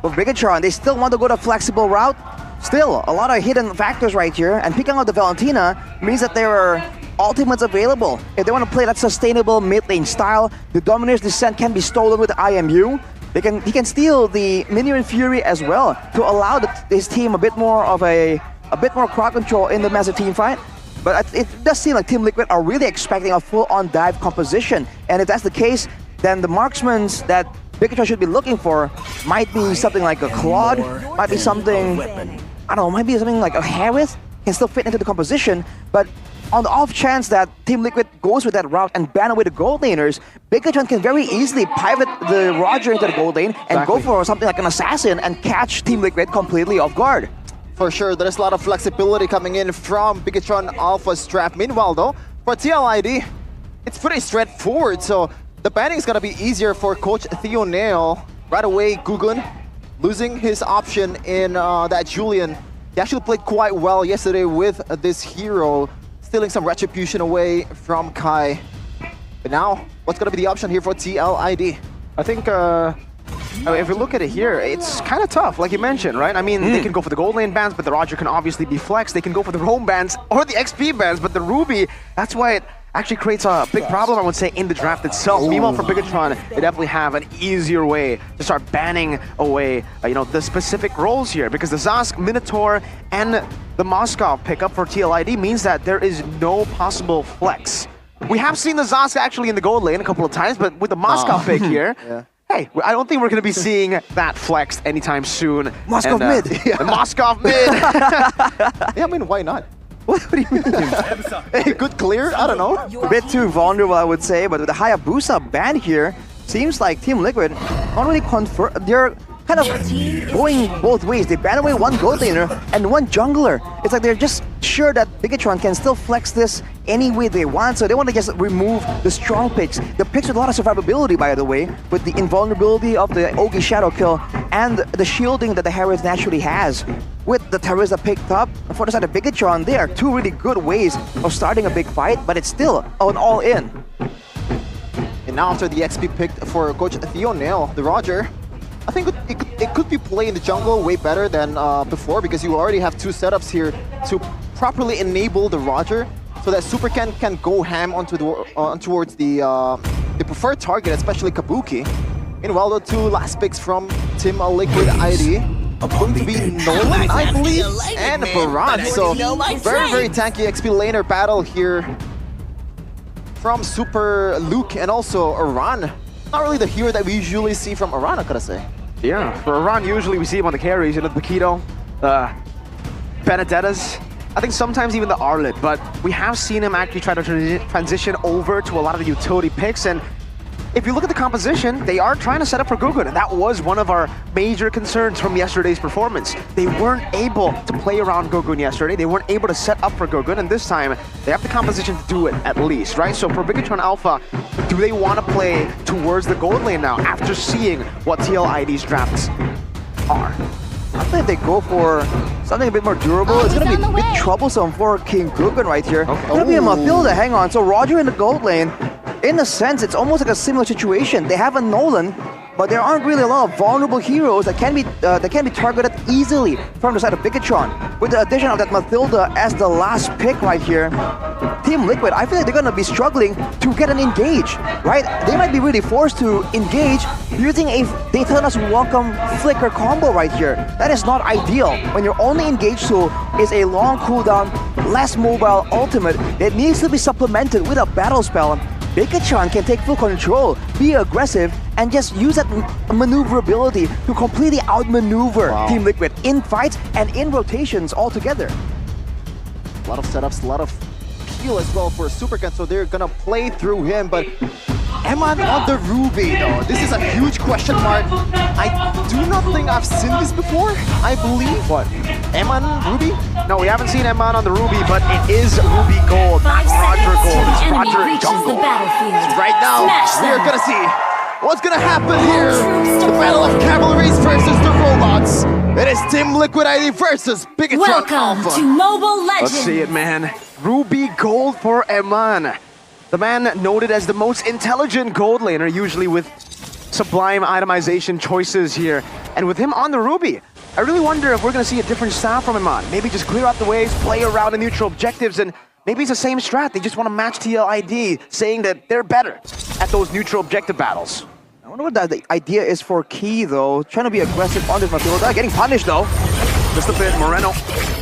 with BIGETRON, they still want to go the flexible route. Still, a lot of hidden factors right here, and picking out the Valentina means that there are ultimates available. If they want to play that sustainable mid lane style, the Domineer's Descent can be stolen with IMU. He can steal the Minion Fury as well to allow his team a bit more crowd control in the massive team fight. But it does seem like Team Liquid are really expecting a full-on dive composition, and if that's the case, then the marksmans that BIGETRON should be looking for might be something like a Claude, might be something, I don't know, might be something like a Harith, can still fit into the composition, but on the off chance that Team Liquid goes with that route and ban away the gold laners, BIGETRON can very easily pivot the Roger into the gold lane and go for something like an assassin and catch Team Liquid completely off guard. For sure, there's a lot of flexibility coming in from BIGETRON Alpha's draft. Meanwhile though, for TLID, it's pretty straightforward, so the banning is going to be easier for Coach Theo Nail. Right away, Gugun losing his option in that Julian. He actually played quite well yesterday with this hero, stealing some retribution away from Kai. But now, what's going to be the option here for TLID? I think if we look at it here, it's kind of tough, like you mentioned, right? I mean, they can go for the gold lane bans, but the Roger can obviously be flexed. They can go for the roam bans or the XP bans, but the Ruby, that's why it actually creates a big problem, I would say, in the draft itself. Ooh. Meanwhile, for BIGETRON, they definitely have an easier way to start banning away, the specific roles here, because the Zask, Minotaur, and the Moskov pickup for TLID means that there is no possible flex. We have seen the Zask actually in the gold lane a couple of times, but with the Moskov pick here, hey, I don't think we're going to be seeing that flexed anytime soon. Moskov mid. The Moskov mid. Yeah, I mean, why not? What do you mean? Hey, good clear? I don't know. A bit too vulnerable, I would say, but with the Hayabusa ban here, seems like Team Liquid not really they're kind of going both ways. They ban away one gold laner and one jungler. It's like they're just sure that BIGETRON can still flex this any way they want, so they want to just remove the strong picks. The picks with a lot of survivability, by the way, with the invulnerability of the Ogi Shadow Kill and the shielding that the Harith naturally has. With the Teresa picked up, for the side of BIGETRON, there are two really good ways of starting a big fight, but it's still an all-in. And now after the XP picked for Coach Theo Nail, the Roger, I think it could be played in the jungle way better than before, because you already have two setups here to properly enable the Roger so that Super can go ham onto towards the preferred target, especially Kabuki. Meanwhile, the two last picks from Team Liquid ID are going to be Nolan, I believe, and Baran. So very, very tanky XP laner battle here from Super Luke and also Aran. Not really the hero that we usually see from Aran, I gotta say. Yeah, for Aran, usually we see him on the carries, the Paquito, the Benedettas. I think sometimes even the Arlet, but we have seen him actually try to transition over to a lot of the utility picks, and if you look at the composition, they are trying to set up for Gugun, and that was one of our major concerns from yesterday's performance. They weren't able to play around Gugun yesterday, they weren't able to set up for Gugun, and this time, they have the composition to do it, at least, right? So for BIGETRON Alpha, do they want to play towards the gold lane now, after seeing what TLID's drafts are? I think if they go for something a bit more durable, it's going to be a bit troublesome for King Gugun right here. It's going to be a Mathilda, hang on. So Roger in the gold lane, in a sense, it's almost like a similar situation. They have a Nolan, but there aren't really a lot of vulnerable heroes that can be targeted easily from the side of BIGETRON. With the addition of that Mathilda as the last pick right here, Team Liquid, I feel like they're going to be struggling to get an engage, right? They might be really forced to engage using a Daytona's Welcome Flicker combo right here. That is not ideal. When your only engage tool is a long cooldown, less mobile ultimate, it needs to be supplemented with a battle spell. BIGETRON can take full control, be aggressive, and just use that maneuverability to completely outmaneuver Team Liquid in fights and in rotations altogether. A lot of setups, a lot of heal as well for Supercan, so they're gonna play through him, but Eman on the Ruby though, this is a huge question mark. I do not think I've seen this before, I believe. What? Eman Ruby? No, we haven't seen Eman on the Ruby, but it is Ruby Gold, not Roger Gold. It's Roger Jungle. Right now, we're gonna see what's gonna happen here. The battle of cavalries versus the robots. It is Team Liquid ID versus BIGETRON Alpha. Welcome to Mobile Legends. Let's see it, man. Ruby Gold for Eman. The man noted as the most intelligent gold laner, usually with sublime itemization choices here. And with him on the Ruby, I really wonder if we're going to see a different style from him on. Maybe just clear out the waves, play around the neutral objectives, and maybe it's the same strat. They just want to match TLID, saying that they're better at those neutral objective battles. I wonder what the idea is for Key, though. Trying to be aggressive on this Matilda. Getting punished, though. Just a bit. Moreno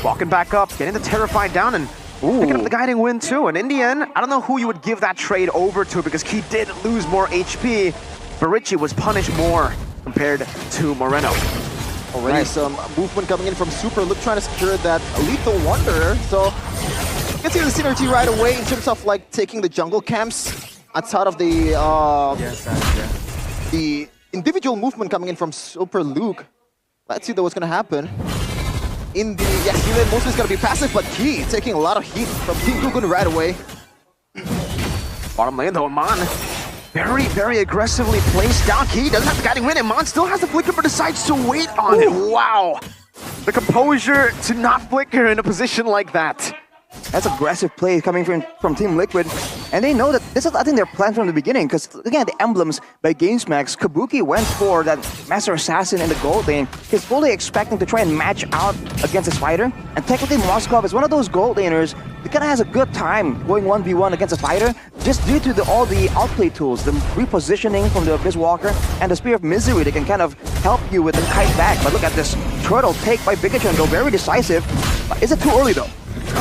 walking back up, getting the Terrified down, and picking up the guiding win, too. And in the end, I don't know who you would give that trade over to, because Key did lose more HP, but Richie was punished more compared to Moreno. Already some movement coming in from Super. Look, trying to secure that Lethal Wonder. So you can see the synergy right away in terms of like taking the jungle camps outside of the the individual movement coming in from Super Luke. Let's see what's going to happen. In the lane, mostly it's going to be passive, but Key taking a lot of heat from King Gugun right away. Bottom lane though, Mon very, very aggressively placed down. Key doesn't have the guiding win, and Mon still has the flicker, but decides to wait on it. Wow. The composure to not flicker in a position like that. That's aggressive play coming from Team Liquid. And they know that this is, I think, their plan from the beginning. Because, again, the emblems by GamesMax, Kabuki went for that Master Assassin in the gold lane. He's fully expecting to try and match out against his fighter. And technically, Moskov is one of those gold laners that kind of has a good time going 1v1 against a fighter, just due to all the outplay tools, the repositioning from the Abyss Walker and the Spear of Misery that can kind of help you with the kite back. But look at this turtle take by BIGETRON, though, very decisive. Is it too early, though?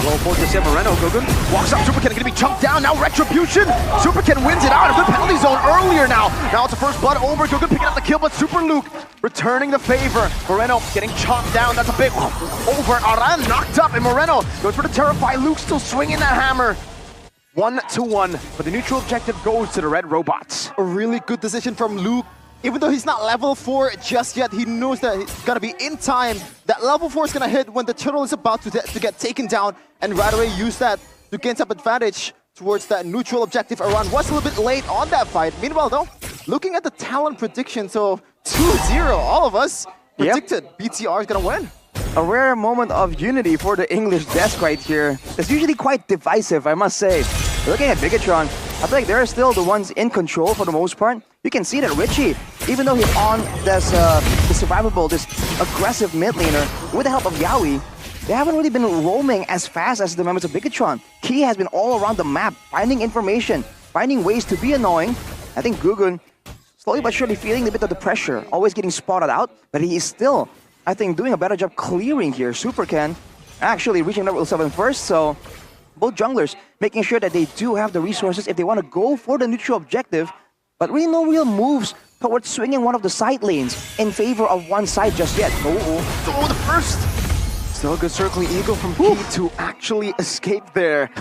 Low force to Moreno. Gugun walks up. Superken going to be chunked down. Now Retribution. Superken wins it out of the penalty zone earlier now. Now it's a first blood over. Gugun picking up the kill, but Super Luke returning the favor. Moreno getting chopped down. That's a big over. Aran knocked up, and Moreno goes for the Terrify. Luke still swinging that hammer. 1-1, but the neutral objective goes to the Red Robots. A really good decision from Luke. Even though he's not level 4 just yet, he knows that he's gonna be in time. That level 4 is gonna hit when the turtle is about to get taken down, and right away use that to gain some advantage towards that neutral objective. Aran was a little bit late on that fight. Meanwhile, though, looking at the talent prediction, so 2-0, all of us predicted BTR is gonna win. A rare moment of unity for the English desk right here. It's usually quite divisive, I must say. Looking at BIGETRON, I feel like they're still the ones in control for the most part. You can see that Richie, even though he's on this survivable, this aggressive mid laner, with the help of Yaoi, they haven't really been roaming as fast as the members of BIGETRON. Key has been all around the map, finding information, finding ways to be annoying. I think Gugun, slowly but surely feeling a bit of the pressure, always getting spotted out, but he is still, I think, doing a better job clearing here. Superken actually reaching level 7 first, so both junglers making sure that they do have the resources if they want to go for the neutral objective, but really no real moves towards swinging one of the side lanes in favor of one side just yet. Oh, the first! Still a good circling eagle from Key to actually escape there.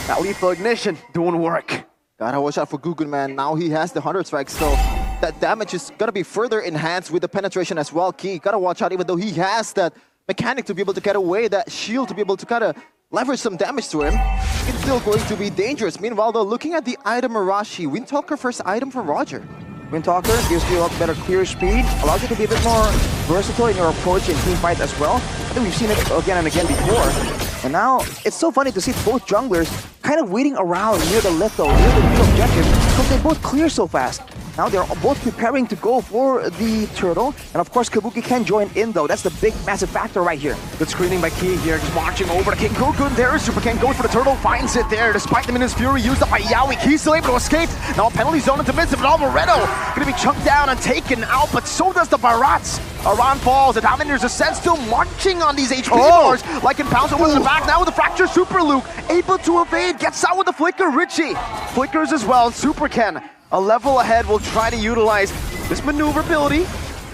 That lethal ignition doing work. Gotta watch out for Gugun, man. Now he has the 100 strikes, so that damage is gonna be further enhanced with the penetration as well. Key, gotta watch out, even though he has that mechanic to be able to get away, that shield to be able to kind of leverage some damage to him. It's still going to be dangerous. Meanwhile, though, looking at the item Arashi, Windtalker first item for Roger. Windtalker gives you a lot better clear speed, allows you to be a bit more versatile in your approach in team fights as well. I think we've seen it again and again before. And now, it's so funny to see both junglers kind of waiting around near the litho, near the neutral objective, because they both clear so fast. Now they're both preparing to go for the turtle. And of course, Kabuki can join in though. That's the big, massive factor right here. Good screening by Key here, just marching over to King Gugun. There is Superken, goes for the turtle, finds it there. Despite the Minions Fury used up by Yaoi, Key's still able to escape. Now a penalty zone into midst, but Moreno gonna be chunked down and taken out, but so does the Barats. Aran falls, the Dominators Ascend still marching on these HP bars, like in Pounce over to the back. Now with the fracture, Super Luke able to evade, gets out with the flicker. Richie flickers as well. Superken, a level ahead, will try to utilize this maneuverability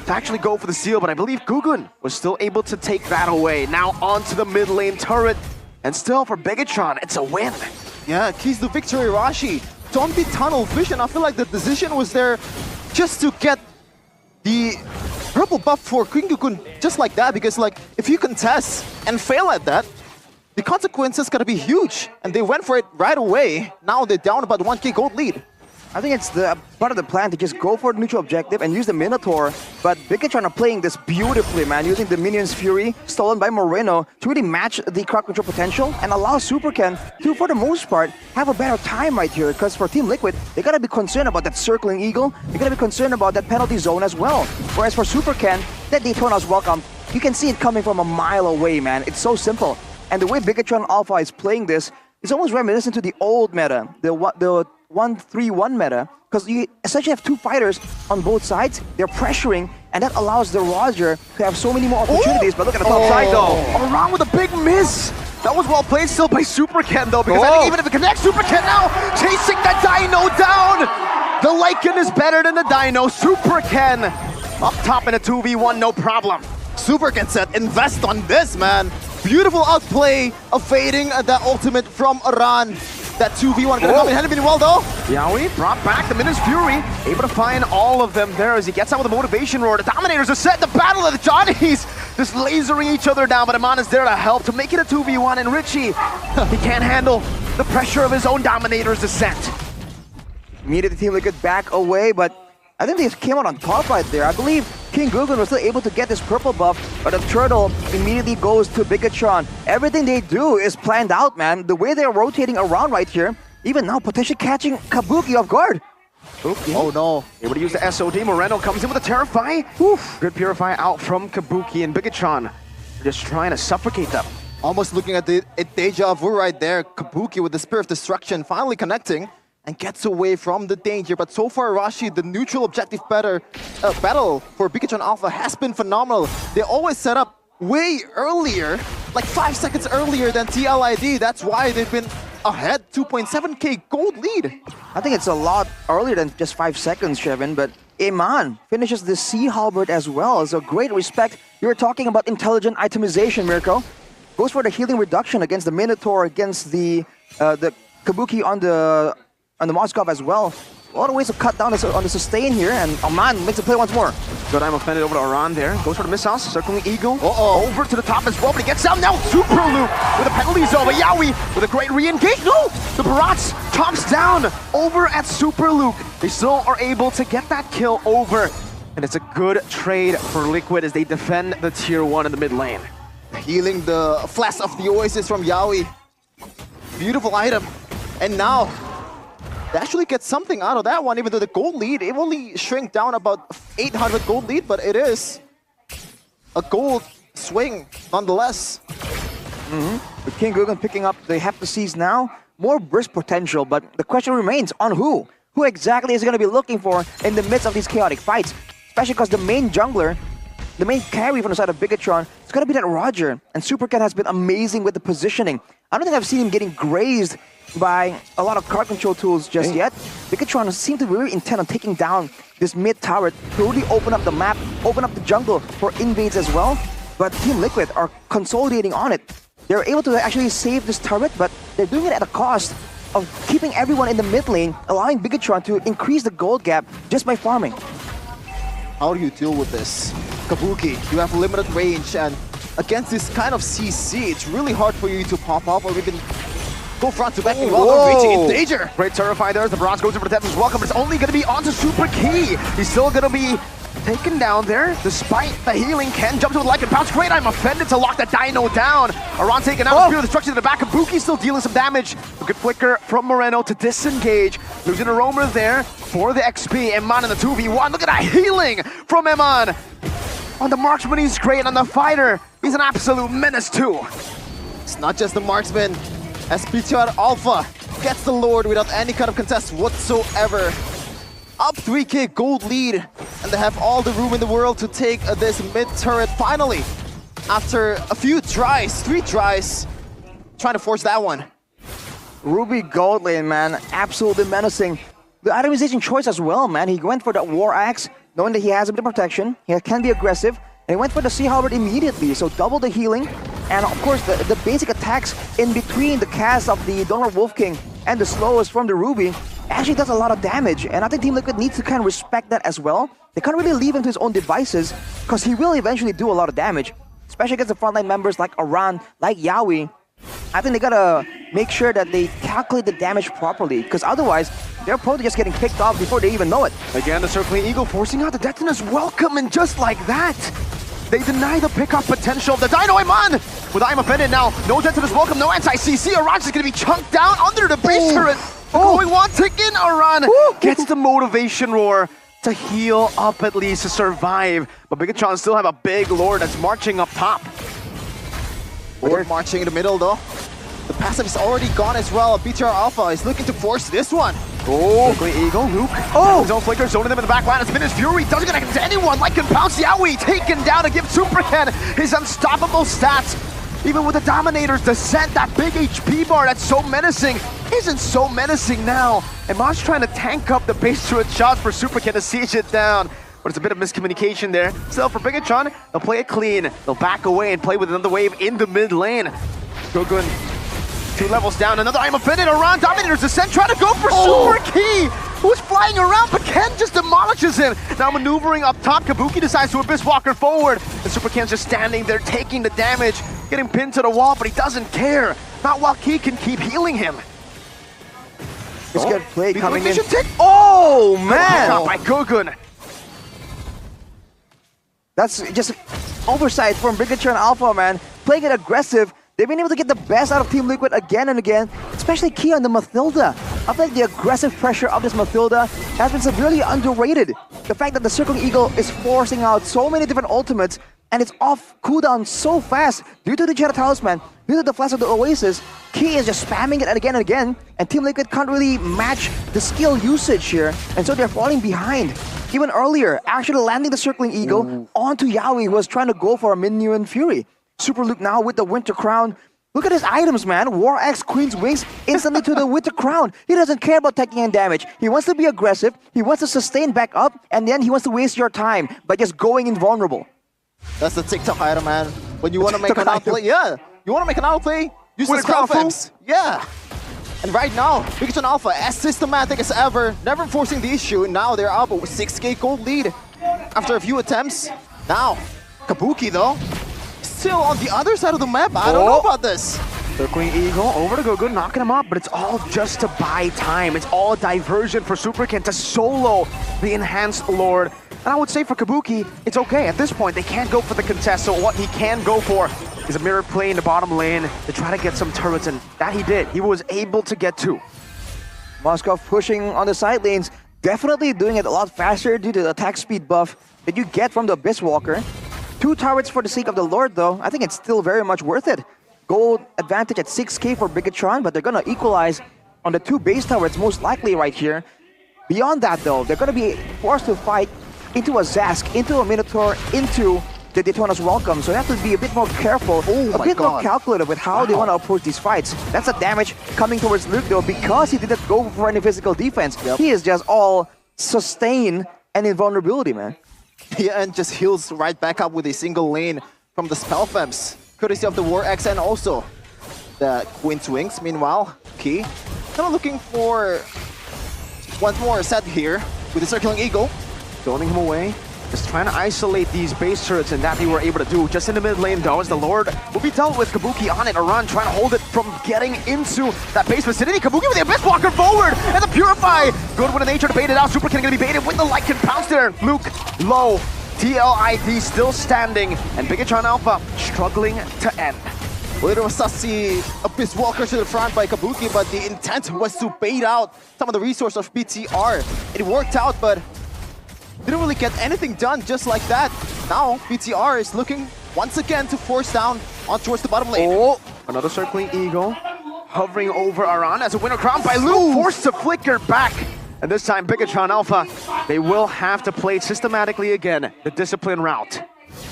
to actually go for the seal, but I believe Gugun was still able to take that away. Now onto the mid lane turret, and still for BIGETRON, it's a win. Yeah, keys to victory, Rashi. Don't be tunnel vision. I feel like the decision was there just to get the purple buff for King Gugun just like that, because like if you contest and fail at that, the consequences gotta be huge. And they went for it right away. Now they're down about 1k gold lead. I think it's the part of the plan to just go for the neutral objective and use the Minotaur, but BIGETRON are playing this beautifully, man, using the Minion's Fury, stolen by Moreno, to really match the crowd control potential and allow SuperKen to, for the most part, have a better time right here, because for Team Liquid, they gotta be concerned about that circling eagle, they gotta be concerned about that penalty zone as well. Whereas for SuperKen, that Daytona's welcome, you can see it coming from a mile away, man. It's so simple. And the way BIGETRON Alpha is playing this is almost reminiscent to the old meta, the 1-3-1 meta, because you essentially have two fighters on both sides, they're pressuring, and that allows the Roger to have so many more opportunities. But look at the top side though. Around with a big miss. That was well played still by SuperKen though, because I think even if it connects, SuperKen now chasing the Dino down. The Lycan is better than the Dino. SuperKen up top in a 2v1, no problem. SuperKen said, invest on this, man. Beautiful outplay of fading that ultimate from Aran. That 2v1 gonna come in handy well though. Yawi brought back the Minion's Fury, able to find all of them there as he gets out with a motivation roar. The Dominators are set, the battle of the Johnnies just lasering each other down, but Aman is there to help to make it a 2v1, and Richie, he can't handle the pressure of his own Dominator's descent. Immediately Team Liquid back away, but I think they came out on top right there. I believe King Guggen was still able to get this purple buff, but the turtle immediately goes to BIGETRON. Everything they do is planned out, man. The way they're rotating around right here, even now potentially catching Kabuki off guard. Okay. Oh no. Able to use the SOD. Moreno comes in with a Terrify. Oof. Good Purify out from Kabuki, and BIGETRON just trying to suffocate them. Almost looking at the deja vu right there. Kabuki with the Spear of Destruction finally connecting and gets away from the danger. But so far, Rashi, the neutral objective battle for BIGETRON Alpha has been phenomenal. They always set up way earlier, like 5 seconds earlier than TLID. That's why they've been ahead, 2.7k gold lead. I think it's a lot earlier than just 5 seconds, Shevin, but Iman finishes the Sea Halberd as well. So great respect. You were talking about intelligent itemization, Mirko. Goes for the healing reduction against the Minotaur, against the Kabuki on the Moskov as well. A lot of ways to cut down on the sustain here, and Aman makes a play once more. Good time offended over to Aran there. Goes for the missiles, circling Eagle. Over to the top as well, but he gets down now. Super Loop with a penalty zone. But Yawi with a great re-engage. No! The Barats chops down over at Super Luke. They still are able to get that kill over. And it's a good trade for Liquid as they defend the tier 1 in the mid lane. Healing the Flash of the Oasis from Yawi. Beautiful item. And now, they actually get something out of that one, even though the gold lead, it only shrink down about 800 gold lead, but it is a gold swing nonetheless. With King Guggen picking up the Heptaseas now, more burst potential, but the question remains on who? Who exactly is going to be looking for in the midst of these chaotic fights? Especially because the main jungler, the main carry from the side of BIGETRON, it's going to be that Roger. And SuperKen has been amazing with the positioning. I don't think I've seen him getting grazed by a lot of card control tools just yet. BIGETRON seem to be very intent on taking down this mid tower to really open up the map, open up the jungle for invades as well. But Team Liquid are consolidating on it. They're able to actually save this turret, but they're doing it at a cost of keeping everyone in the mid lane, allowing BIGETRON to increase the gold gap just by farming. How do you deal with this? Kabuki, you have limited range, and against this kind of CC, it's really hard for you to pop up or even go front to back and welcome Richie in danger. Great Terrify there as the Bronze goes over to Tepson's welcome, but it's only going to be onto Super Key. He's still going to be taken down there, despite the healing. Ken jumps with like and bounce. Great, I'm offended to lock that Dino down. Aran taken out, Spear of Destruction in the back. Kabuki still dealing some damage. A good flicker from Moreno to disengage. Losing a roamer there for the XP. Eman in the 2v1. Look at that healing from Eman. On the marksman, he's great. On the fighter, he's an absolute menace too. It's not just the marksman. BIGETRON Alpha gets the Lord without any kind of contest whatsoever. Up 3k gold lead, and they have all the room in the world to take this mid turret finally. After a few tries, 3 tries, trying to force that one. Ruby gold lane, man, absolutely menacing. The itemization choice as well, man. He went for that War Axe, knowing that he has a bit of protection. He can be aggressive, and he went for the Sea Halberd immediately, so double the healing. And of course, the basic attacks in between the cast of the Donald Wolf King and the slowest from the Ruby actually does a lot of damage. And I think Team Liquid needs to kind of respect that as well. They can't really leave him to his own devices, because he will eventually do a lot of damage, especially against the frontline members like Aran, like Yawi. I think they gotta make sure that they calculate the damage properly, because otherwise, Their opponent just getting picked off before they even know it. Again, the Circling Eagle forcing out the Detonus welcome, and just like that, they deny the pickoff potential of the Dino Iman! With I'm offended now, no Detonus welcome, no anti-CC. Aran is going to be chunked down under the base turret. Going one tick in, Aran gets the motivation roar to heal up at least, to survive. But BIGETRON still have a big Lord that's marching up top. Lord marching in the middle though. The passive is already gone as well. BTR Alpha is looking to force this one. Oh, Circling Eagle, Luke. Oh, his own flicker zoning them in the back line. It's been his fury. Doesn't connect to anyone. Like can pounce Yaoi. Taken down to give Superken his unstoppable stats. Even with the Dominator's descent, that big HP bar that's so menacing isn't so menacing now. And Mosh trying to tank up the base turret shots for Superken to siege it down. But it's a bit of miscommunication there. Still, for BIGETRON, they'll play it clean. They'll back away and play with another wave in the mid lane. Gogun 2 levels down, another I'm offended. Aran Dominator's descent, trying to go for Super Key, who's flying around, but Ken just demolishes him. Now maneuvering up top, Kabuki decides to Abyss Walker forward. And Super Ken's just standing there taking the damage, getting pinned to the wall, but he doesn't care. Not while Key can keep healing him. This good play coming in. Oh man! By Gogun. That's just oversight from BIGETRON Alpha, man. Playing it aggressive. They've been able to get the best out of Team Liquid again and again, especially Key on the Mathilda. I feel like the aggressive pressure of this Mathilda has been severely underrated. The fact that the Circling Eagle is forcing out so many different ultimates and it's off cooldown so fast due to the Jetta Talisman, due to the Flash of the Oasis. Key is just spamming it again and again, and Team Liquid can't really match the skill usage here, and so they're falling behind. Even earlier, actually landing the Circling Eagle onto Yaoi, who was trying to go for a Minion Fury. Super Luke now with the Winter Crown. Look at his items, man. War Axe, Queen's Wings, instantly to the Winter Crown. He doesn't care about taking in damage. He wants to be aggressive, he wants to sustain back up, and then he wants to waste your time by just going invulnerable. That's the TikTok item, man. When you want to make an outplay, you want to make an outplay, use the Crown Flames. Yeah. And right now, BIGETRON Alpha, as systematic as ever, never forcing the issue. Now they're up with 6k gold lead after a few attempts. Now, Kabuki though, still on the other side of the map. I don't know about this. Circling Eagle over to Gogun, knocking him up, but it's all just to buy time. It's all a diversion for Superken to solo the Enhanced Lord. And I would say for Kabuki, it's okay. At this point, they can't go for the contest, so what he can go for is a mirror play in the bottom lane to try to get some turrets, and that he did. He was able to get 2. Moskov pushing on the side lanes, definitely doing it a lot faster due to the attack speed buff that you get from the Abyss Walker. 2 turrets for the sake of the Lord, though. I think it's still very much worth it. Gold advantage at 6k for BIGETRON, but they're going to equalize on the 2 base turrets, most likely right here. Beyond that, though, they're going to be forced to fight into a Zask, into a Minotaur, into the Daytona's Welcome. So you have to be a bit more careful, a bit more calculative with how they want to approach these fights. That's the damage coming towards Luke, though, because he didn't go for any physical defense. He is just all sustain and invulnerability, man. Yeah, and just heals right back up with a single lane from the Spell Femmes, courtesy of the War Axe and also the Queen's Wings. Meanwhile, Key kind of looking for one more set here with the Circling Eagle. Zoning him away, just trying to isolate these base turrets, and that they were able to do. Just in the mid lane, though, as the Lord will be dealt with. Kabuki on it, Aran trying to hold it from getting into that base vicinity. Kabuki with the Abyss Walker forward, and the Purify. Good with the nature to bait it out. Superken gonna be baited with the Lycan Pounce there. Luke, low. TLID still standing, and BIGETRON Alpha struggling to end. Well, it was sassy Abyss Walker to the front by Kabuki, but the intent was to bait out some of the resource of BTR. It worked out, but didn't really get anything done just like that. Now, BTR is looking once again to force down on towards the bottom lane. Oh, another Circling Eagle hovering over Aran as a Winter Crown by Luke, forced to flicker back. And this time, BIGETRON Alpha, they will have to play systematically again, the discipline route.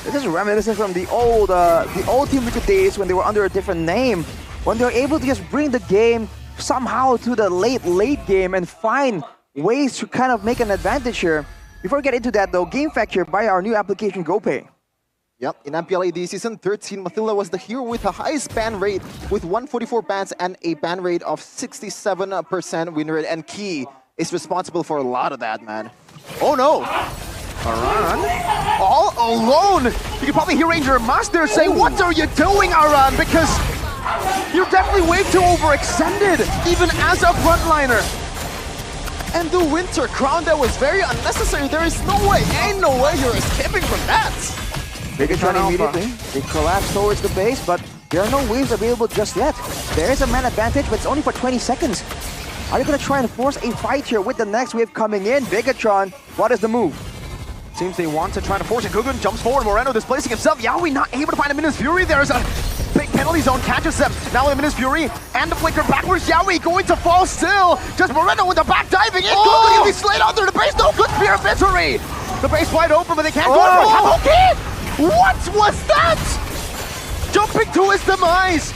This is reminiscent from the old Team Liquid days when they were under a different name, when they were able to just bring the game somehow to the late game and find ways to kind of make an advantage here. Before we get into that, though, Game Factor by our new application GoPay. Yep, in MPL AD Season 13, Mathilda was the hero with the highest ban rate with 144 bans and a ban rate of 67% win rate, and Key is responsible for a lot of that, man. Oh no! Aran, all alone! You can probably hear Ranger Master say, "What are you doing, Aran?" Because you're definitely way too overextended, even as a frontliner. And the Winter Crown that was very unnecessary. There is no way, ain't no way you're escaping from that. BIGETRON immediately, they collapse towards the base, but there are no waves available just yet. There is a man advantage, but it's only for 20 seconds. Are you going to try and force a fight here with the next wave coming in? BIGETRON, what is the move? Seems they want to try to force it. Gugun jumps forward. Moreno displacing himself. Yawi not able to find a Minus Fury. There's a big penalty zone. Catches them. Now with Minus Fury and the flicker backwards. Yawi going to fall still. Just Moreno with the back diving in. Gugun, he'll be slayed under the base. No good Spear of Victory. The base wide open, but they can't go for it. Okay! What was that? Jumping to his demise.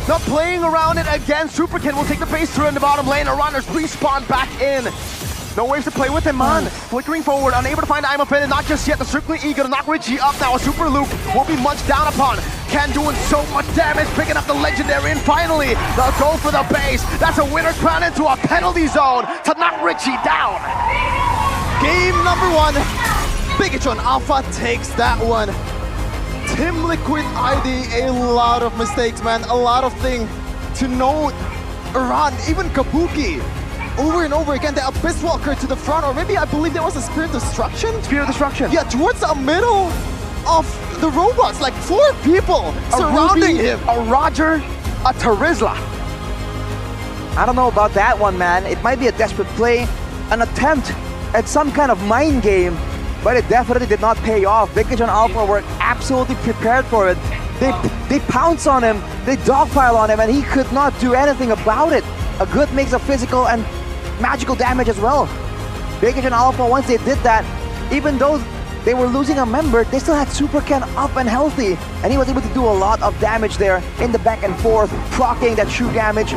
Not playing around it again. Superkin will take the base through in the bottom lane. The runners respawn back in. No waves to play with him, man. Flickering forward, unable to find MPL, not just yet. The Strictly eager to knock Richie up now. A super loop will be munched down upon. Ken doing so much damage, picking up the legendary, and finally, they'll go for the base. That's a winner crown into a penalty zone to knock Richie down. Game number 1. BIGETRON Alpha takes that one. Team Liquid ID, a lot of mistakes, man. A lot of things to note. Iran, even Kabuki. Over and over again, the Abyss Walker to the front, or maybe I believe there was a Spirit Destruction? Spirit Destruction. Yeah, towards the middle of the robots, like 4 people surrounding him. A Roger, a Terizla. I don't know about that one, man. It might be a desperate play, an attempt at some kind of mind game, but it definitely did not pay off. BIGETRON Alpha were absolutely prepared for it. They pounce on him, they dogpile on him, and he could not do anything about it. A good mix of physical and magical damage as well. BIGETRON Alpha, once they did that, even though they were losing a member, they still had Super Ken up and healthy, and he was able to do a lot of damage there in the back and forth, proccing that true damage.